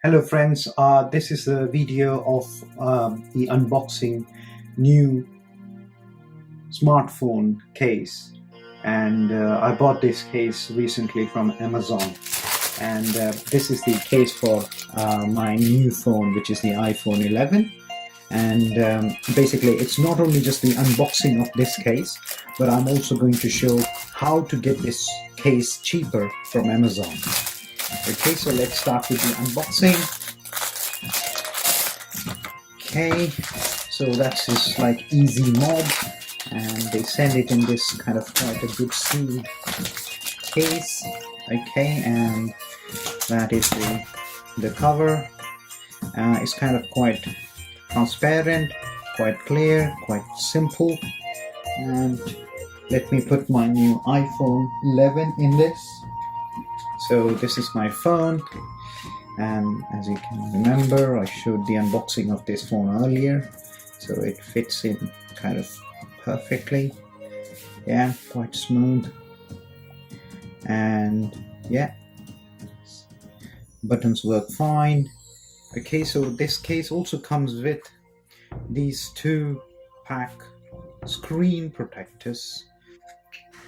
Hello friends, this is a video of the unboxing new smartphone case, and I bought this case recently from Amazon, and this is the case for my new phone, which is the iPhone 11. And basically it's not only just the unboxing of this case, but I'm also going to show how to get this case cheaper from Amazon. Okay, so let's start with the unboxing. Okay, so that's just like easy mod, and they send it in this kind of quite a good sealed case. Okay, and that is the cover. It's kind of quite transparent, quite clear, quite simple. And let me put my new iPhone 11 in this. So this is my phone, and as you can remember, I showed the unboxing of this phone earlier, so it fits in kind of perfectly. Yeah, quite smooth, and yeah, buttons work fine. Okay, so this case also comes with these 2-pack screen protectors.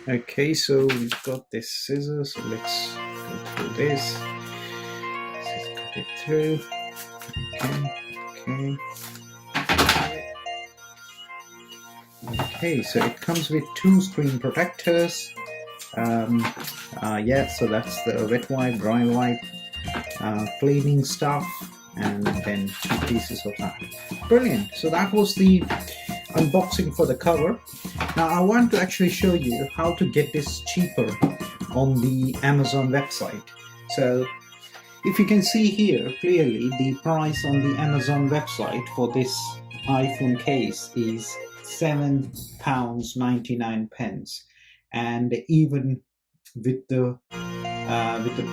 Okay, so we've got this scissors, so let's go through this. Let's just cut it through. Okay, so it comes with 2 screen protectors. Yeah, so that's the wet wipe, dry wipe, cleaning stuff, and then 2 pieces of that. Brilliant. So that was the unboxing for the cover. Now I want to actually show you how to get this cheaper on the Amazon website. So if you can see here clearly, the price on the Amazon website for this iPhone case is £7.99, and even with the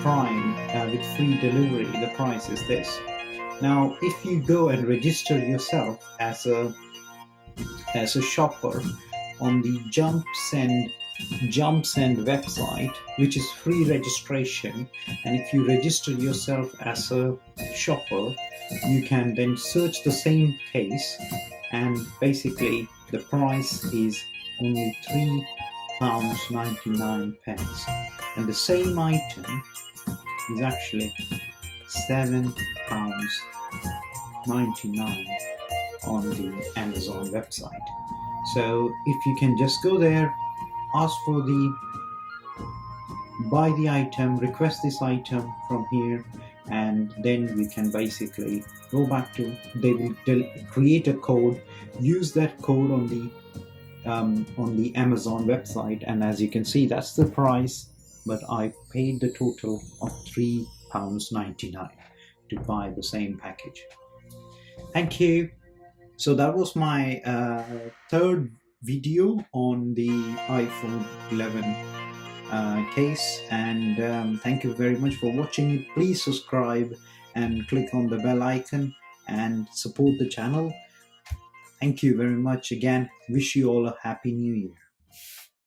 Prime, with free delivery, the price is this. Now if you go and register yourself as a shopper on the JumpSend website, which is free registration, and if you register yourself as a shopper, you can then search the same case, and basically the price is only £3.99, and the same item is actually £7.99 on the Amazon website. So if you can just go there, ask for buy the item, request this item from here, and then we can basically go back to, they will create a code, use that code on the Amazon website, and as you can see, that's the price, but I paid the total of £3.99 to buy the same package. Thank you. So that was my third video on the iPhone 11 case, and thank you very much for watching it. Please subscribe and click on the bell icon and support the channel. Thank you very much again. Wish you all a happy new year.